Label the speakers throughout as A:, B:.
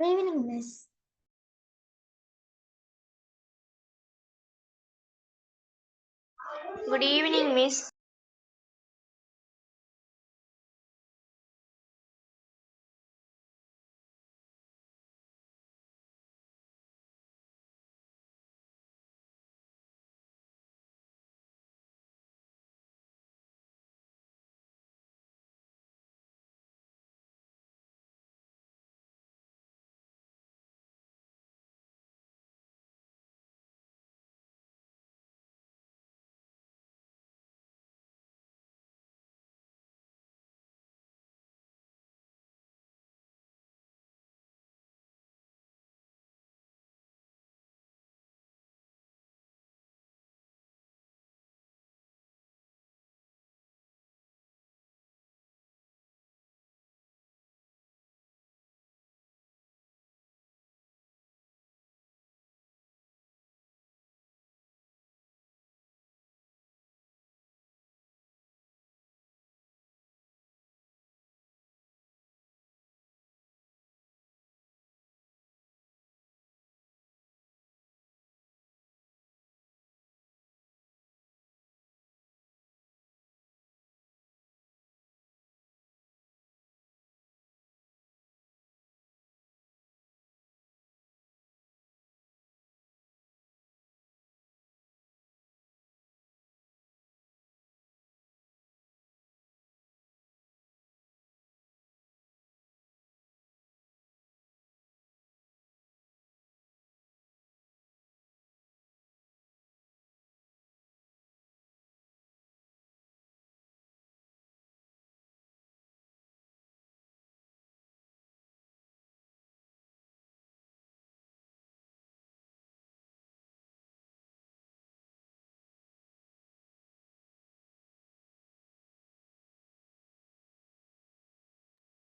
A: Good evening, miss.
B: Good evening, miss.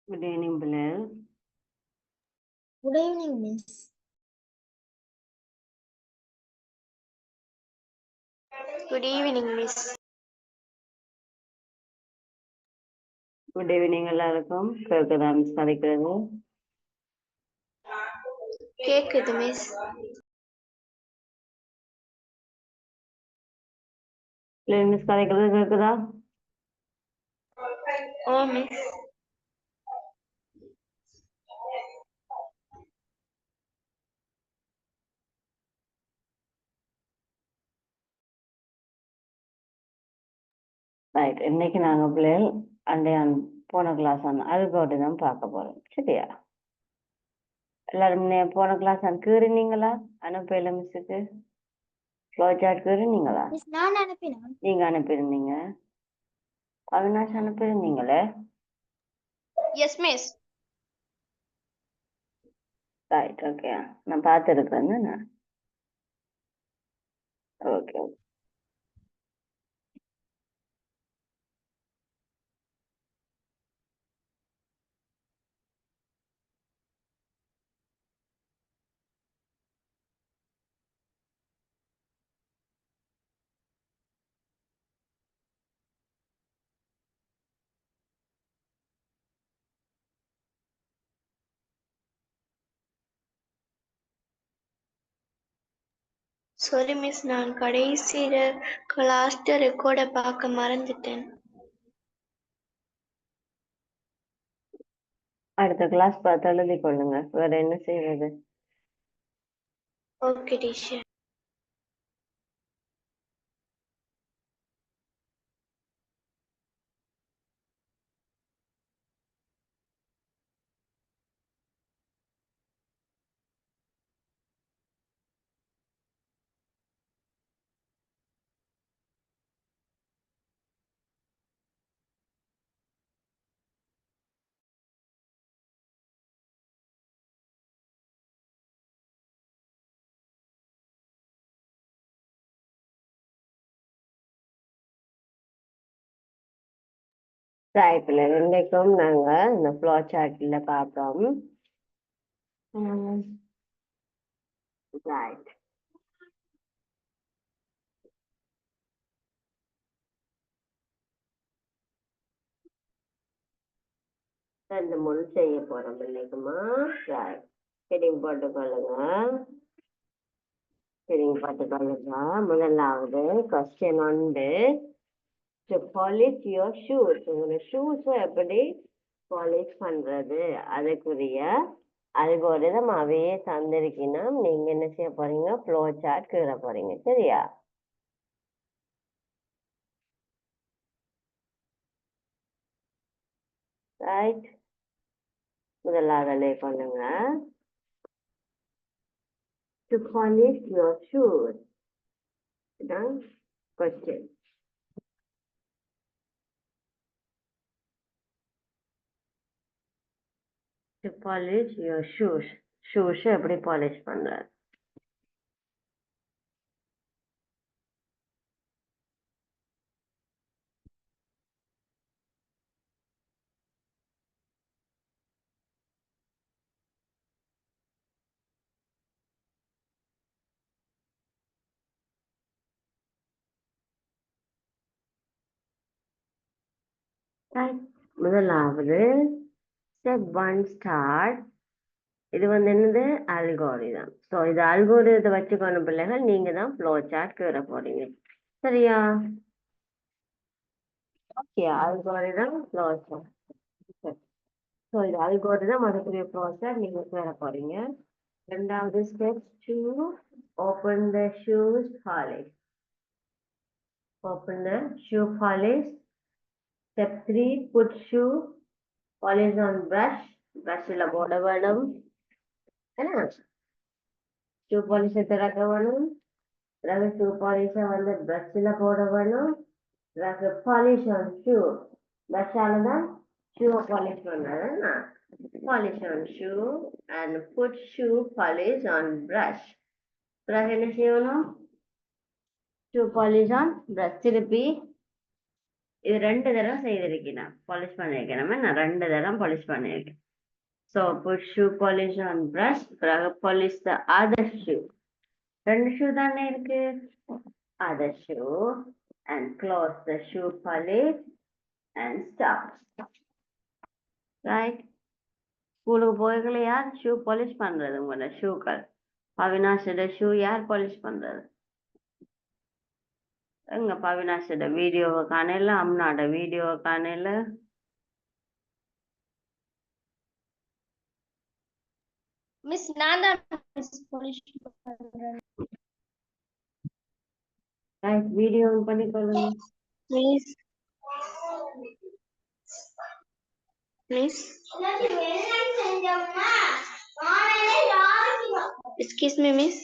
C: Good evening, Bilal.
A: Good evening, miss.
B: Good evening, miss.
C: Good evening, எல்லாருக்கும் கேக்குதா miss கதைக்கிறது?
B: கேக்குது, miss.
C: இல்லை miss கதைக்கிறது கேக்குதா?
B: ஓ, மிஸ்.
C: ரைட், இன்னைக்கு நாங்க பிள்ளைகள் அண்டைய போன கிளாஸ் அல்கோரிதம் பார்க்க போறோம். சரியா? எல்லாரும் போன கிளாஸ் கீறினீங்களா? அனுப்பல மிஸ்ஸுக்கு ஃப்ளோ சார்ட் கீறினீங்களா?
A: Miss, நான் அனுப்பினேன்.
C: நீங்க அனுப்பியிருந்தீங்க, அவினாஷ் அனுப்பியிருந்தீங்களே.
B: Yes, miss.
C: ரைட், ஓகே, நான் பார்த்துருக்கேன். Okay,
B: Sorry, miss. நான் கடைசியில லாஸ்ட் ரெக்கார்டை பார்க்க மறந்துட்டேன்.
C: அடுத்த கிளாஸ் பார்த்து எழுதி கொள்ளுங்க. வேற என்ன செய்வது?
B: Okay, teacher.
C: ரைட்ல இன்றைக்கும் நாங்க இந்த ஃப்ளோ சார்ட்ல பார்ப்போம். ரைட், ரெண்டு மூணு செய்ய போறோம் இன்னைக்குமா. ரைட், ஹெட்டிங் போட்டுக்கொள்ளுங்க. ஹெட்டிங் போட்டுக்கொள்ளுங்க. முதலாவது கொஸ்டின் ஒன்று, to polish your shoes. உங்களோட ஷூஸ் எப்படி பாலிஷ் பண்றது அதுக்குரிய அல்கோரிதம் அவையே தந்திருக்கணும். நீங்க என்ன செய்ய போறீங்க, ஃப்ளோ சார்ட் கீழ போறீங்க. சரியா? ரைட். முதலாவது பண்ணுங்க, to polish your shoes. இதான் question. to polish your shoes. Shoes எப்படி பாலிஷ் பண்றது? முதலாவது ஸ்டெப் 1 ஸ்டார்ட். இது என்னது, அல்கோரிதம். ஸோ இது அல்கோரிதத்தை வச்சுக்கணும் பிள்ளைகள், நீங்க தான் ஃப்ளோ சார்ட் கீழ போறீங்க. சரியா? Okay, algorithm flow chart. So இது அல்கோரிதம், அதுக்குரிய ஃப்ளோ சார்ட் நீங்க கீழ போறீங்க. ரெண்டாவது step 2, open the shoes polish. Open the shoe polish. Step 3, put shoe polish on brush. பிரஷ்ல போட வேணும். என்ன, ஷூ பாலிஷை திறக்க வேணும். பிறகு ஷூ பாலிஷை பிரஷ்ல போட வேணும். பிறகு பாலிஷ் ஆன் ஷூ. பிரஷ்ஷால தான் ஷூவை பாலிஷ் பண்றது. Polish on shoe and put shoe polish on brush. பிறகு என்ன செய்யணும், ஷூ பாலிஷ் ஆன் பிரஷ். திருப்பி இது 2 தடவை செய்திருக்கேன், பாலிஷ் பண்ணியிருக்கேன். நான் 2 தடவை பாலிஷ் பண்ணியிருக்கேன். So put shoe polish on brush. பிறகு polish the other shoe. 2 shoe தானே இருக்கு. other shoe and close the shoe polish and stop. Right? ஸ்கூலுக்கு போய்களை யார் ஷூ பாலிஷ் பண்றது? உங்களோட ஷூக்கள். பவினாஷோட ஷூ யார் பாலிஷ் பண்றது? எங்க பவினாஷோட வீடியோவை காணல, அம்னாட வீடியோவை காணல.
A: மிஸ் நான் தான் மிஸ் பாலிஷ் பண்றேன்.
C: ரைட், வீடியோ பண்ணிக்கொள்ளுங்க.
B: Miss miss excuse me miss.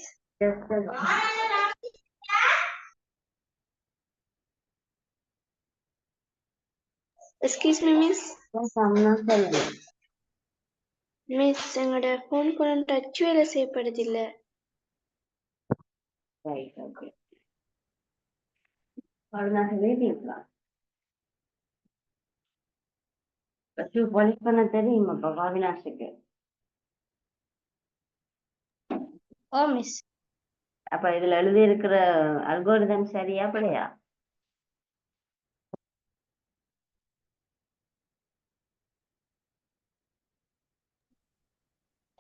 B: Excuse me miss.
C: சொல்லுங்க
B: மிஸ், எங்களோட ஃபோன் கொஞ்சம் டச் வேலை செய்யப்படுது இல்ல.
C: Right, okay. பவினாஷ் வீடியோங்களா? ஷூ பாலிஷ் பண்ண தெரியுமாப்பா பவினாஷுக்கு?
A: ஓ மிஸ்.
C: அப்ப இதுல எழுதி இருக்கிற அல்கோரிதம் சரியா பிள்ளையா?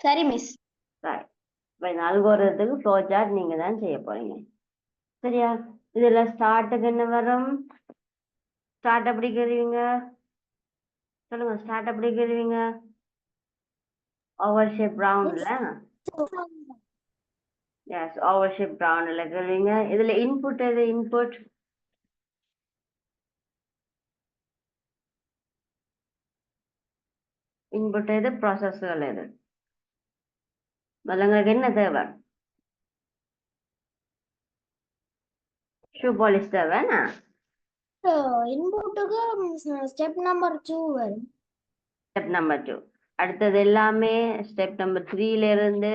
A: சரி மிஸ்.
C: இந்த அல்கோரிதத்துக்கு ஃப்ளோ சார்ட் நீங்க தான் செய்ய போறீங்க. சரியா? இதுல ஸ்டார்ட்டுக்கு என்ன வரும்? ஸ்டார்ட் எப்படி கேள்விங்க சொல்லுங்க. ஸ்டார்ட் எப்படி கேள்விங்க? ஓவர் ஷேப் ரவுண்ட்ல. எஸ், ஓவர் ஷேப் ரவுண்ட்ல கேள்விங்க. இதுல இன்புட் எது? இன்புட் இன்புட் எது? ப்ராசஸ்கள் எது? உங்களுக்கு என்ன தேவை? ஷூ பாலிஷ் தேவைன்னா
A: இன்புட்டுக்கு ஸ்டெப் நம்பர் 2 வரும்.
C: Step number 2. அடுத்தது எல்லாமே ஸ்டெப் நம்பர் 3ல இருந்து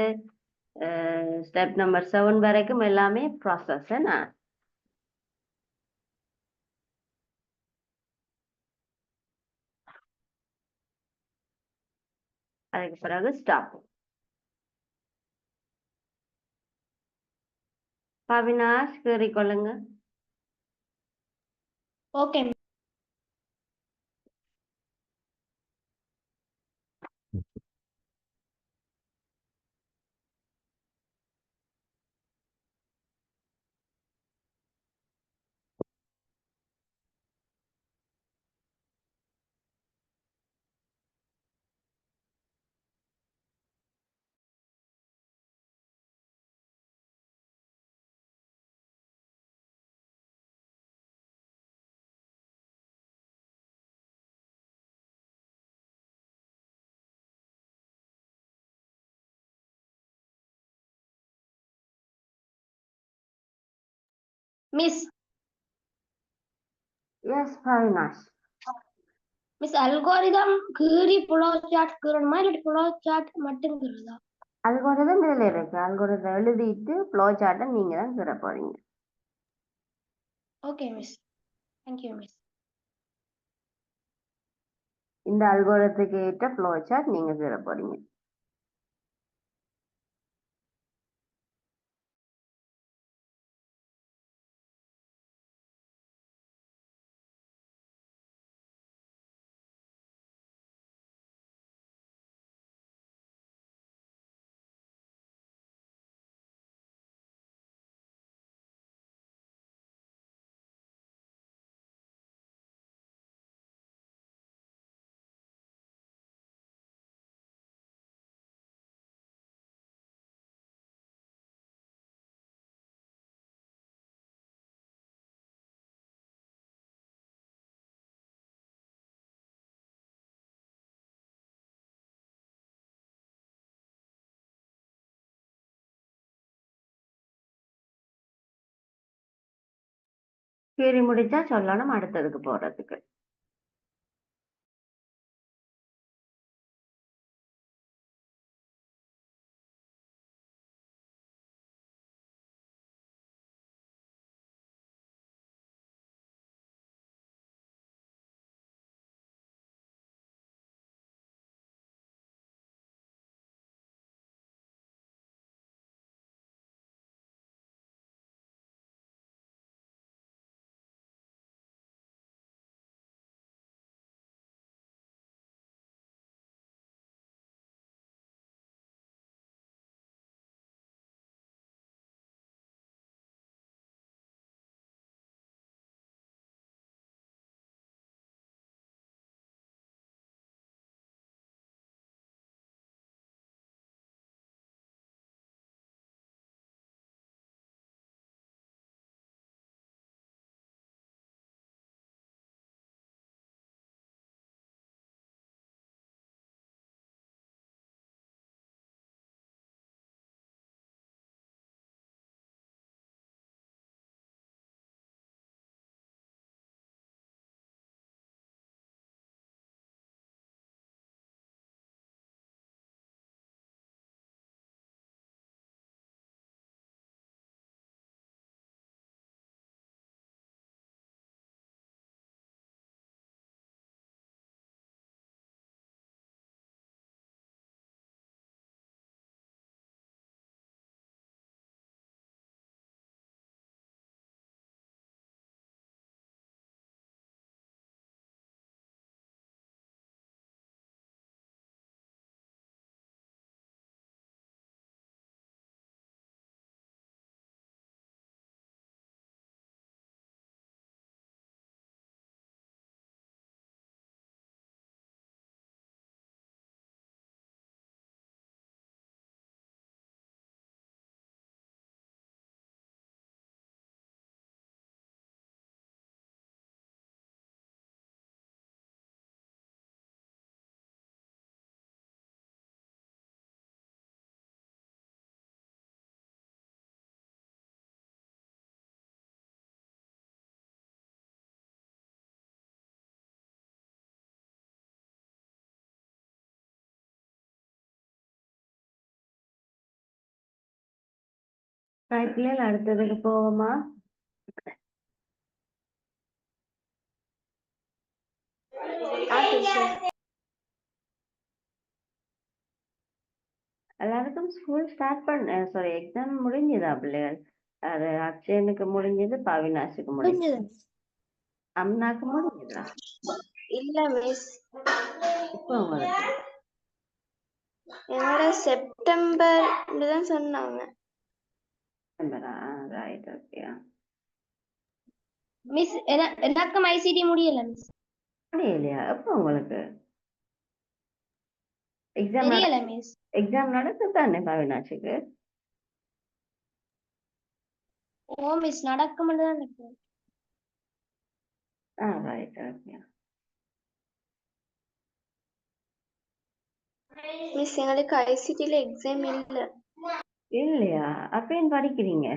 C: ஸ்டெப் நம்பர் 7 வரைக்கும் எல்லாமே ப்ராசஸ். என்ன, அதுக்கு பிறகு ஸ்டாப். பவினாஷ் கேறிக்கொள்ளுங்க.
A: Okay. Miss
C: yes Avinash.
A: Miss algorithm கீறி புலோ சார்ட் கீறணுமா இல்லாட்டி புலோ சார்ட் மட்டும் கீறுதா?
C: அல்கோரிதம் இதுல இருக்கு. அல்கோரிதம் எழுதிட்டு ஃப்ளோ சார்ட்டை நீங்க தான் கீற போறீங்க.
A: Okay miss. Thank you miss.
C: இந்த அல்கோரிதத்துக்கு ஏற்ற ஃப்ளோ சார்ட் நீங்க கீற போறீங்க. கீறி முடிச்சா சொல்லணும் அடுத்ததுக்கு போறதுக்கு. பிள்ளைகள் அடுத்ததுக்கு போவோமா? எல்லாருக்கும் ஸ்கூல் ஸ்டார்ட் சாரி எக்ஸாம் முடிஞ்சதா பிள்ளைகள்? அது அக்ஷயனுக்கு முடிஞ்சது, பவினாஷுக்கு முடிஞ்சது, அம்னாக்கு முடிஞ்சதா?
B: இல்ல மிஸ்,
C: இப்போ உங்களுக்கு
B: என்னோட செப்டம்பர்ல தான் சொன்னாங்க.
C: Right, okay.
A: மிஸ் எனக்கும் ஐசிடி முடியல மிஸ்.
C: முடியலையா? எப்போ உங்களுக்கு எக்ஸாம்?
A: தெரியல மிஸ்.
C: எக்ஸாம் நடக்குதானே பவினாஷுக்கு?
A: ஓ மிஸ் நடக்கும்னு தான் இருக்கு.
C: Right, okay.
B: மிஸ் எங்களுக்கு ஐசிடில எக்ஸாம் இல்ல.
C: இல்லையா? அப்ப ஏன் படிக்கிறீங்க?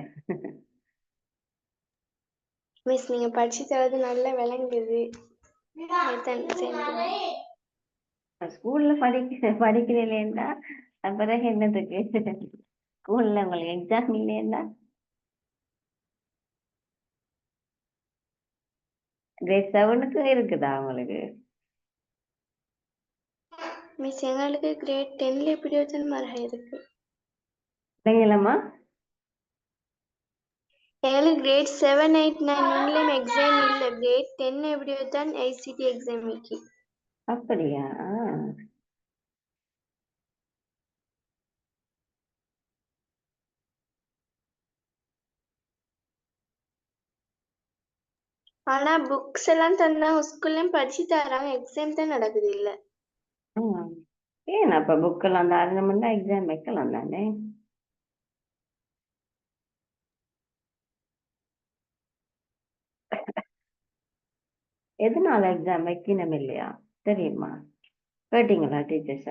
B: மிஸ் நீங்க படிச்சு தரது நல்லா விளங்குது. அதான் சேர்ந்து.
C: ஸ்கூல்ல படிக்கிறீங்களா பிறகு என்னதுக்கு ஸ்கூல்ல உங்களுக்கு எக்ஸாம் இல்லையா? கிரேட் 7க்கு இருக்குதா உங்களுக்கு?
B: மிஸ் எங்களுக்கு கிரேட் 10ல எப்படி வச்சாலும் மரக இருக்கு.
C: இல்லைங்களம்மா?
B: எங்களுக்கு கிரேட் 7, 8, 9 ஒன்லயும் எக்ஸாம் இல்ல. கிரேட் 10 எப்படி வச்சான் ஐசிடி எக்ஸாம் வைக்கி.
C: அப்படியா?
B: ஆனா புக்ஸ் எல்லாம் தந்தா ஸ்கூல்லயும் படிச்சு தராங்க, எக்ஸாம் தான் நடக்குது இல்ல.
C: ஏன் அப்ப புக்கெல்லாம் தாராளமா எக்ஸாம் வைக்கலாம் தானே? எதனால எக்ஸாம் வைக்கணும் இல்லையா தெரியுமா? கேட்டீங்களா டீச்சர்ஸ?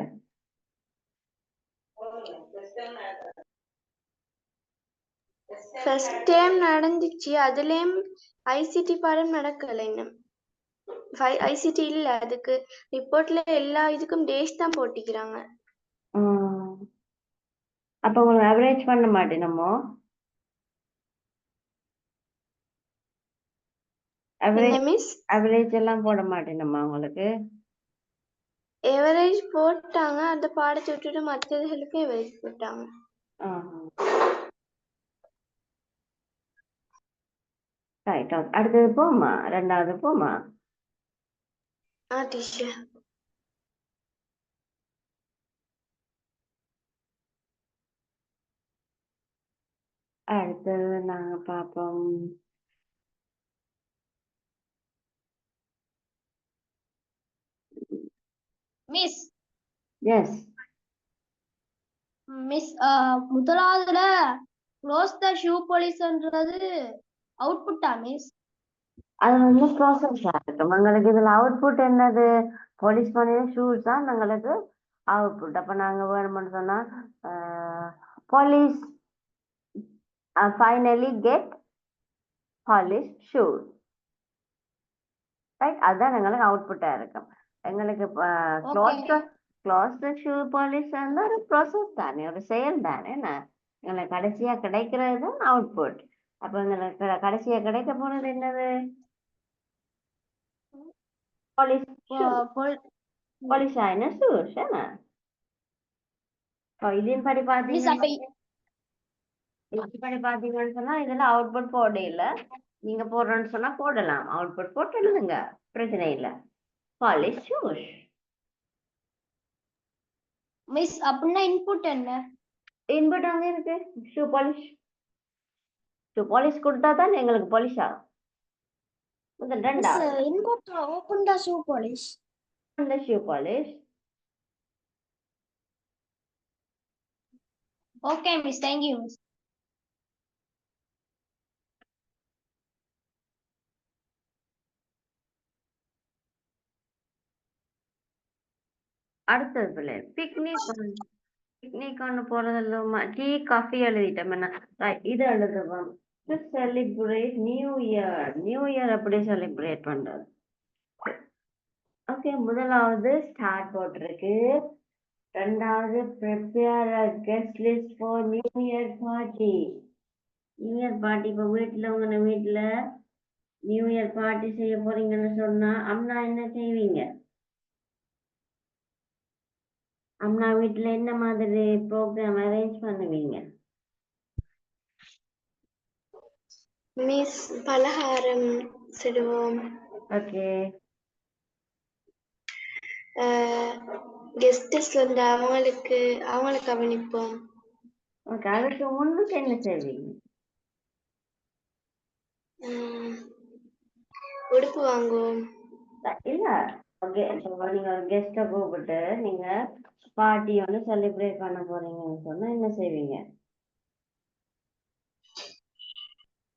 B: ஃபர்ஸ்ட் டைம் நடந்துச்சு, அதுலயும் ஐசிடி பாடம் நடக்கல இன்னும். ஐசிடி இல்ல, அதுக்கு ரிப்போர்ட்ல எல்லா இதுக்கும் டேஸ் தான் போட்டிக்கிறாங்க.
C: அப்ப உங்களுக்கு அவரேஜ் பண்ண மாட்டேனமோ? அவரேஜ் எல்லாம் போட மாட்டேனம்மா உங்களுக்கு?
B: எவரேஜ் போட்டாங்க, அந்த பாடத்தை விட்டுட்டு மற்றதுகளுக்கு எவரேஜ் போட்டாங்க.
C: அடுத்தது போமா, 2வது போமா.
B: டீச்சர்
C: அடுத்தது நாங்க பாப்போம்.
A: மிஸ்
C: எஸ்
A: மிஸ் முதலாவதுல க்ளோஸ் த ஷூ பாலிஷ்ன்றது அவுட்புட்டா மிஸ்?
C: அது வந்து ப்ராசஸா இருக்கும். எங்களுக்கு இதுல அவுட்புட் என்னது? பாலிஷ் பண்ணிய ஷூஸ் தான் எங்களுக்கு அவுட்புட். அப்ப நாங்க வேணும்னு சொன்னா polish finally get polish shoes, right? அதுதான் எங்களுக்கு அவுட்புட்டா இருக்கும். எங்களுக்கு க்ளோஸ் த ஷூ பாலிஷ் வந்து ஒரு ப்ராசஸ் தானே, ஒரு செயல் தானே. எங்களுக்கு கடைசியா கிடைக்கிறது தான் அவுட்புட். அப்ப எங்களுக்கு கடைசியா கிடைக்க போனது என்னது? பாலிஷ் ஆயின ஷூஸ். இதையும் படி பாத்தீங்கன்னு சொன்னா இதுல அவுட்புட் போட இல்ல. நீங்க போடுறேன்னு சொன்னா போடலாம், அவுட்புட் போட்டு எழுதுங்க, பிரச்சனை இல்ல. Polish shoes.
A: மிஸ் அப்படின்னா இன்புட் என்ன?
C: இன்புட் அங்க இருக்கு, ஷூ பாலிஷ். ஷூ பாலிஷ் கொடுத்தா தான் எங்களுக்கு பாலிஷ் ஆகும்.
A: Input open the shoe polish.
C: Shoe polish.
A: Okay miss, thank you miss.
C: அடுத்தது பிள்ளை பிக்னிக் ஒன்று போறதில்ல. டீ காஃபி எழுதிட்டோம். என்ன இது எழுதுவோம், to celebrate new year. New year எப்படி செலிப்ரேட் பண்றது? ஓகே, முதலாவது ஸ்டார்ட் போட்டிருக்கு. 2வது prepare a guest list for new year party. New year party இப்போ உங்க வீட்டுல நியூ இயர் பார்ட்டி செய்ய போறீங்கன்னு சொன்னா அம்மா என்ன செய்வீங்க? அம்மா வீட்டுல என்ன மாதிரி ப்ரோக்ராம் அரேஞ்ச் பண்ணுவீங்க?
B: மிஸ் பலகாரம் சுடுவோம்.
C: ஓகே.
B: கெஸ்டஸ் வந்து அவங்களுக்கு கவனிப்போம்.
C: ஓகே, அதுக்கு முன்னுக்கு என்ன செய்வீங்க?
B: உடுப்பு வாங்குவோம்.
C: இல்ல, ஓகே, நீங்க ஒரு கெஸ்ட கூப்பிட்டு நீங்க பார்ட்டி ஒன்று செலிப்ரேட் பண்ண போறீங்கன்னு சொன்னா என்ன செய்வீங்க?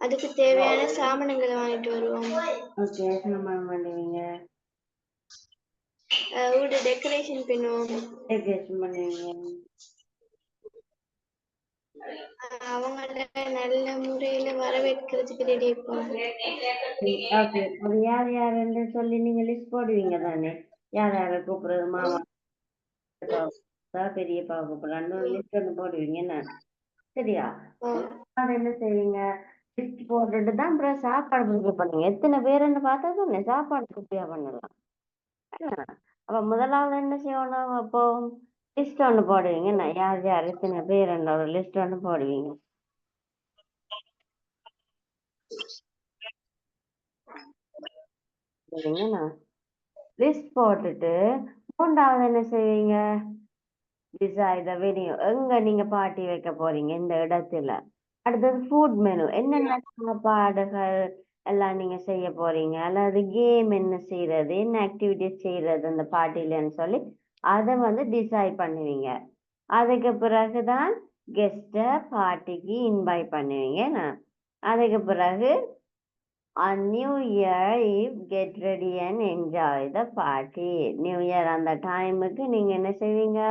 B: அதுக்கு தேவையான சாமான்களை வாங்கிட்டு வருவோம்.
C: ஓகே, சாமான் பண்ணுவீங்க.
B: வீடு டெக்கரேஷன் பண்ணுவோம்.
C: டெக்கரேஷன் பண்ணுவீங்க.
B: அவங்கள நல்ல முறையில வரவேற்கிறதுக்கு ரெடி இருப்பாங்க.
C: ஓகே, அது யார் யாருன்னு சொல்லி நீங்க லிஸ்ட் போடுவீங்க தானே? யார் யாரை கூப்பிடுறது, மாமா பெரியப்பா கூப்பிடலான்னு லிஸ்ட் ஒன்று போடுவீங்க என்ன? சரியா? அது என்ன செய்வீங்க? லிஸ்ட் போட்டுட்டு தான் அப்புறம் சாப்பாடு ப்ரிப்பேர் பண்ணுவீங்க. எத்தனை பேருன்னு பார்த்தா தானே சாப்பாடு ப்ரிப்பேர் பண்ணலாம். அப்ப முதலாவது என்ன செய்யணும்? அப்போ லிஸ்ட் ஒன்று போடுவீங்க. நான் யார் யார் எத்தனை பேர் ஒரு லிஸ்ட் ஒன்று போடுவீங்க. சரிங்கண்ணா, லிஸ்ட் போட்டுட்டு மூன்றாவது என்ன செய்வீங்க? டிசைட் த வென்யூ, எங்க நீங்க பார்ட்டி வைக்க போறீங்க, இந்த இடத்துல. அடுத்தது ஃபுட் மெனு, என்னென்ன சாப்பாடுகள் எல்லாம் நீங்க செய்ய போறீங்க, அல்லது கேம் என்ன செய்யறது, என்ன ஆக்டிவிட்டிஸ் செய்யறது அந்த பார்ட்டிலன்னு சொல்லி அதை வந்து டிசைட் பண்ணுவீங்க. அதுக்கு பிறகுதான் கெஸ்ட பார்ட்டிக்கு இன்வைட் பண்ணுவீங்க. அதுக்கு பிறகு on New Year Eve get ready and enjoy the party. New year அந்த டைமுக்கு நீங்க என்ன செய்வீங்க?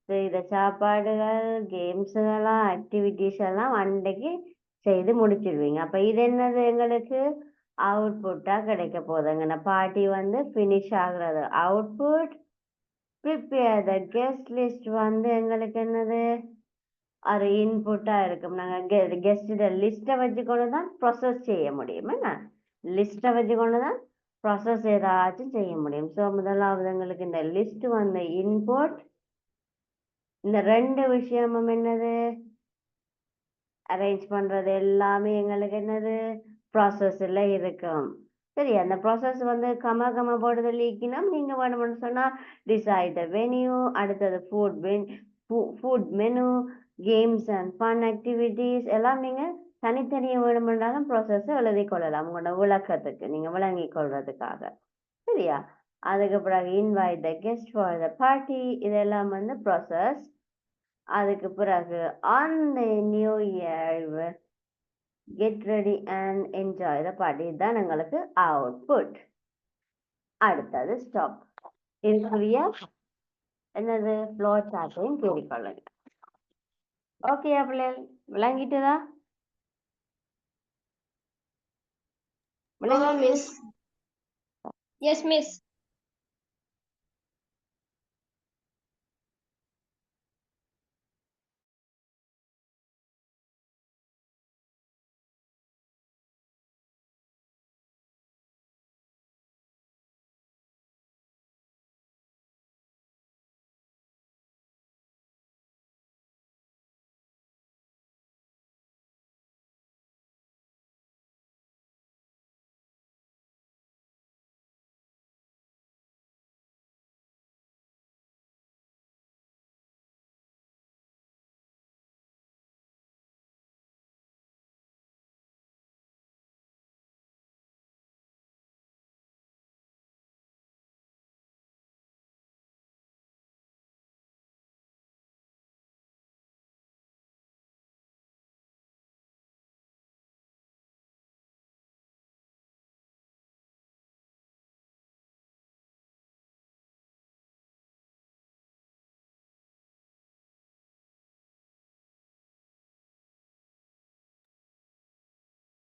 C: செய்த சாப்பாடுகள், கேம்ஸுகள்லாம், ஆக்டிவிட்டிஸ் எல்லாம் அன்றைக்கு செய்து முடிச்சிடுவீங்க. அப்ப இது என்னது? எங்களுக்கு அவுட்புட்டா கிடைக்க போகுதுங்க. பார்ட்டி வந்து ஃபினிஷ் ஆகுறது output. Prepare the guest list வந்து எங்களுக்கு என்னது? அது இன்புட்டா இருக்கும். நாங்க கெஸ்ட் லிஸ்ட்டை வச்சுக்கொண்டு தான் ப்ரொசஸ் செய்ய முடியும். என்ன லிஸ்ட்டை வச்சுக்கொண்டு தான் ப்ரொசஸ் ஏதாச்சும் செய்ய முடியும். ஸோ முதலாவது எங்களுக்கு இந்த லிஸ்ட் வந்து இன்புட். இந்த ரெண்டு விஷயமும் என்னது? அரேஞ்ச் பண்றது எல்லாமே எங்களுக்கு என்னது? ப்ராசஸ்ல இருக்கும். சரி, அந்த ப்ராசஸ் வந்து கம போடுறது லீக்கினா நீங்க வேணும்னு சொன்னா டிசைட் த வென்யூ, அடுத்தது food menu, games and fun activities எல்லாம் நீங்க தனித்தனியாக வேணுமென்றாலும் ப்ராசஸ் எழுதி கொள்ளலாம் உங்களோட விளக்கத்துக்கு, நீங்க விளங்கி கொள்றதுக்காக. சரியா? அதுக்கு பிறகு invite the guest for the party, இதெல்லாம் வந்து ப்ராசஸ். அதுக்கு பிறகு on the new year get ready and enjoy the party, தான் எங்களுக்கு அவுட்புட். அடுத்தது ஸ்டாப். இதுக்குரிய என்னது? ஃப்ளோ சார்ட்டையும் கேள்விக்கொள்ளுங்க. ஓகே பிள்ளைகள், விளங்கிட்டுதா?
B: Miss.
A: Yes miss.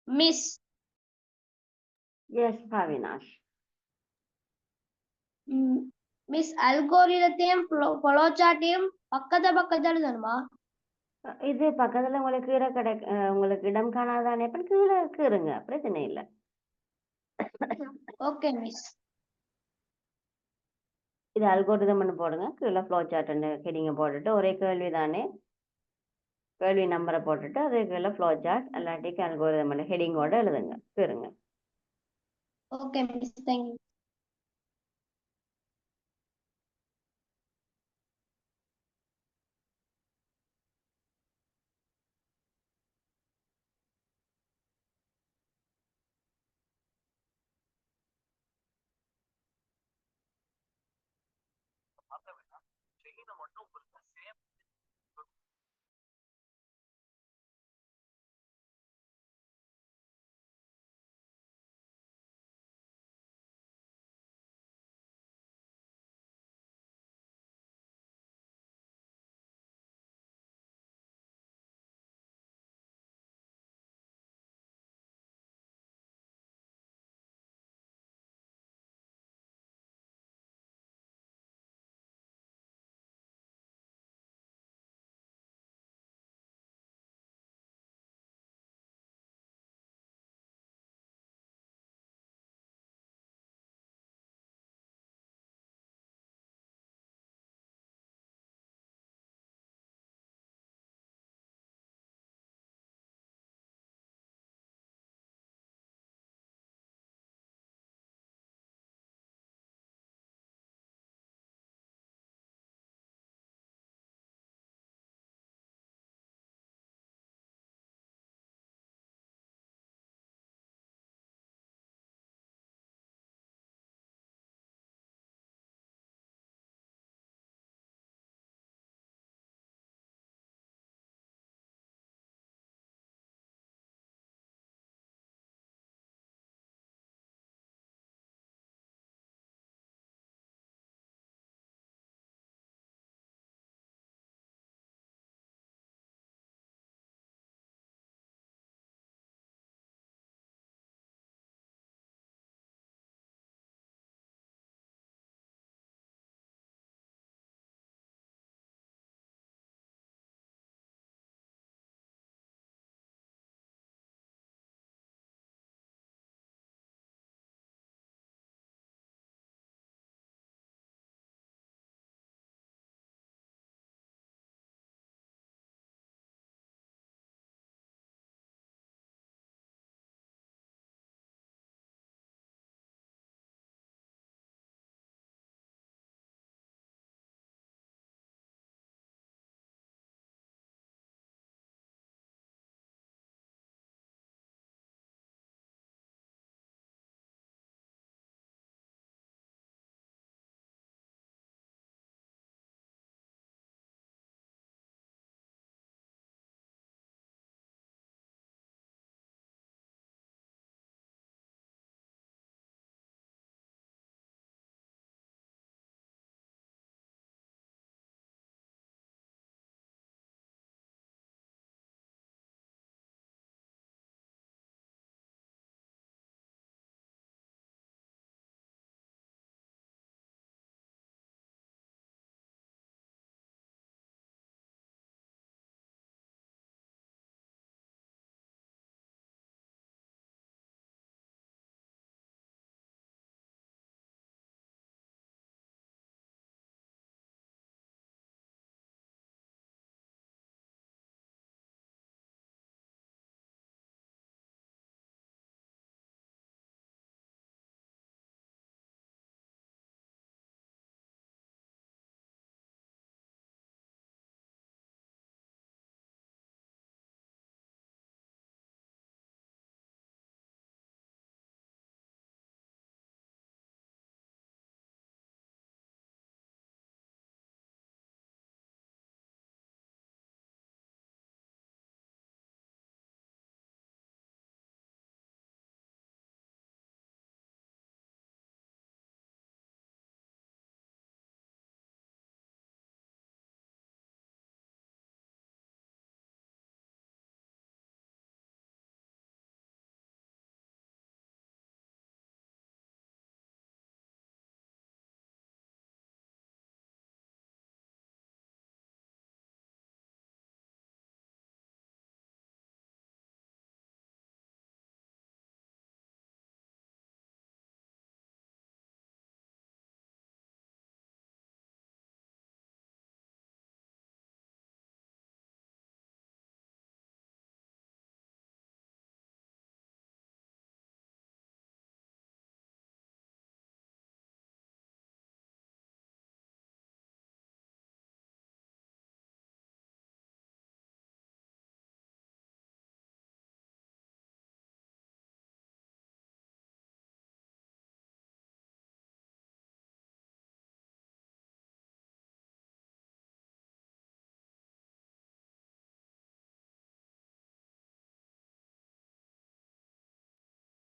A: Miss.
C: Yes Avinash.
A: Miss அல்கோரிதத்தையும் ஃப்ளோ சார்ட்டையும் பக்கத்துல எழுதணுமா?
C: இது பக்கத்துல உங்களுக்கு கீரை உங்களுக்கு இடம் காணாதானே, அப்ப கீழே கீறுங்க, பிரச்சனை இல்லை.
A: Okay miss.
C: இது அல்கோரிதம்னு போடுங்க, கீழே ஃப்ளோ சார்ட் ஹெடிங்க போட்டுட்டு ஒரே கேள்வி தானே, கேள்வி நம்பரை போட்டுட்டு அதே கீழே ஃப்ளோ சார்ட் இல்லாட்டி அல்கோரிதம் ஹெடிங்கோட எழுதுங்க, கீறுங்க.
A: Okay miss, thank you.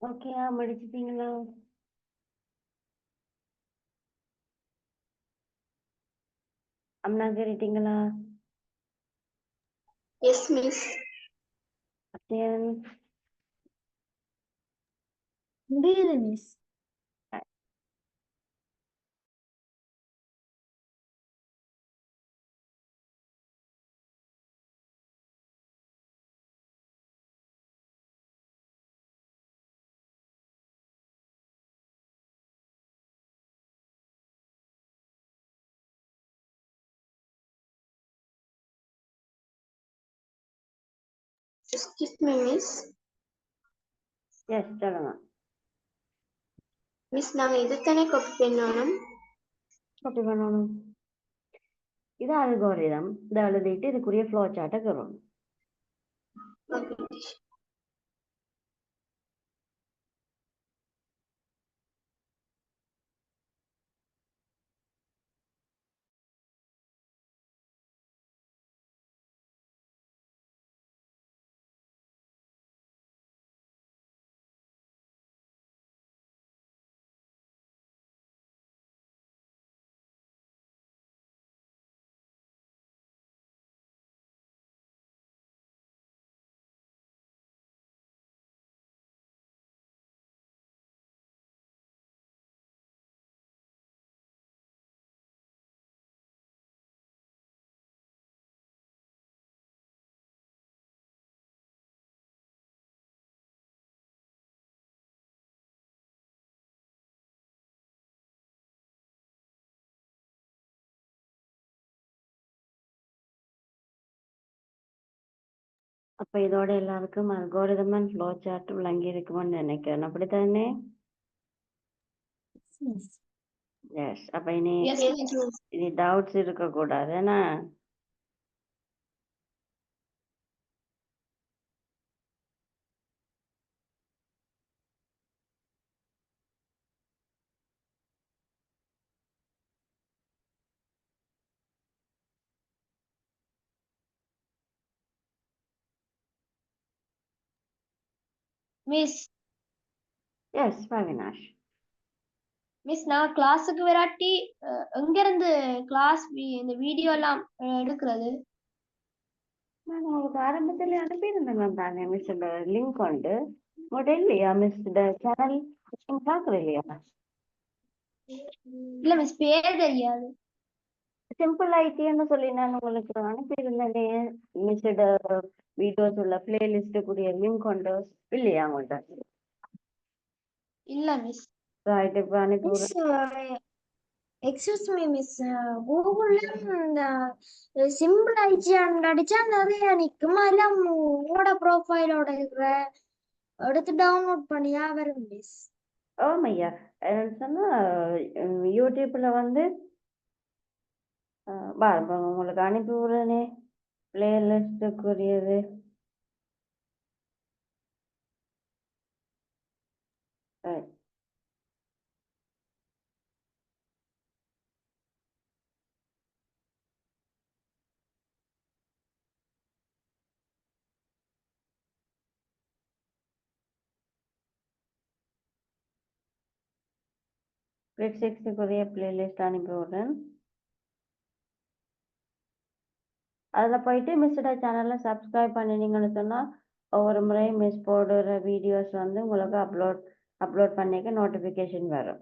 C: ஓகேயா, முடிச்சிட்டீங்களா? அம்னா கேட்டீங்களா?
B: S miss.
C: அத்தியன்
A: முடியல miss.
B: Excuse me miss.
C: Yes, சொல்லுங்க.
B: மிஸ் நாங்க இதுதானே காப்பி பண்ணணும்.
C: காப்பி பண்ணணும். இது அல்கோரிதம். இதை எழுதிட்டு இதுக்குரிய ஃப்ளோ சார்ட்டை தரும்.
B: Okay miss.
C: அப்ப இதோட எல்லாருக்கும் அல்கோரிதம் அண்ட் ஃப்ளோ சார்ட் விளங்கி இருக்கும்னு நினைக்கிறேன். அப்படித்தானே? எஸ். அப்ப இனி
A: எஸ்
B: எஸ்
A: மிஸ்.
B: மிஸ்.
C: இனி டவுட்ஸ் இருக்கக்கூடாது என்ன?
A: Miss
C: S பவினாஷ்.
A: மிஸ் நான் கிளாஸுக்கு வராட்டி எங்க இருந்து கிளாஸ் இந்த வீடியோ எல்லாம் எடுக்கிறது?
C: நான் உங்களுக்கு ஆரம்பத்துல அனுப்பியிருந்தேன் தானே மிஸ்ஸோட லிங்க் உண்டு. உங்கள்கிட்ட இல்லையா மிஸ்ஸோட சேனல்? பார்க்குற இல்லையா?
A: இல்ல மிஸ், பேர் தெரியாது.
C: சிம்பிள் ஐடின்னு சொல்லி நான் உங்களுக்கு அனுப்பியிருந்தேனே. மிஸ்ஸோட வீடியோஸ் உள்ள பிளேலிஸ்ட் கூடிய லிங்க் உண்டு இல்லையா உங்கள்கிட்ட?
A: இல்ல மிஸ்.
C: ரைட், இப்போ அனுப்பி
D: மிஸ் எக்ஸ்கியூஸ் மீ மிஸ், கூகுள்ல இந்த சிம்பிள் ஐஜியான் அடிச்சா நிறைய நிக்கும். எல்லாம் உங்களோட ப்ரோஃபைலோட இருக்கிற எடுத்து டவுன்லோட் பண்ணியா வரும் மிஸ்.
C: ஆமையா, என்னன்னு சொன்னா யூடியூப்ல வந்து பாருங்க உங்களுக்கு அனுப்பி விடுறேனே பிளேலிஸ்டுக்குரியது. கிளிக் பிளேலிஸ்ட் அனுப்பி விடுறேன். அதில் போயிட்டு மிஸ்ஸோட சேனலை சப்ஸ்கிரைப் பண்ணினீங்கன்னு சொன்னால் ஒவ்வொரு முறையும் மிஸ் போடுற வீடியோஸ் வந்து உங்களுக்கு அப்லோட் பண்ணிக்க நோட்டிஃபிகேஷன் வரும்.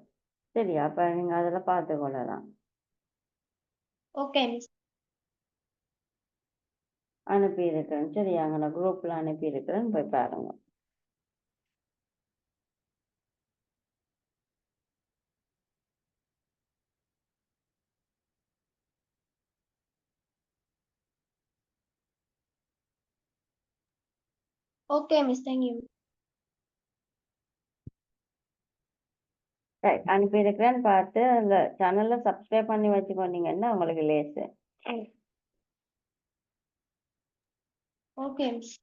C: சரியா? அப்போ நீங்கள் அதில் பார்த்து கொள்ளலாம்.
A: Okay miss.
C: அனுப்பியிருக்கிறேன். சரியா? அங்கே குரூப்பில் அனுப்பியிருக்கிறேன், போய் பாருங்க.
A: Okay miss, thank you.
C: ரைட், அனுப்பியிருக்கிறேன். பார்த்து அந்த சேனலை சப்ஸ்கிரைப் பண்ணி வச்சுக்கொண்டீங்கன்னா உங்களுக்கு லேஸு.
A: Okay miss.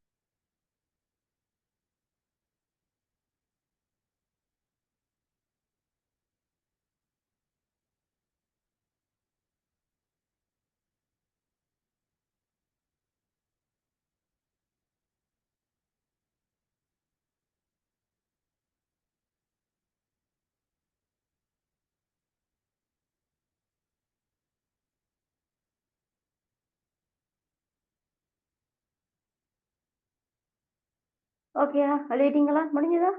C: ஓகேயா எழுதிட்டீங்களா முடிஞ்சதா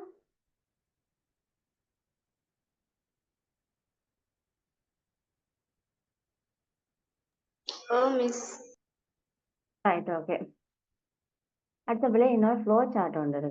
B: ஓ மிஸ்.
C: ரைட் ஓகே அடுத்த பிள்ளை இன்னொரு ஃப்ளோ சார்ட் ஒன்று இருக்கு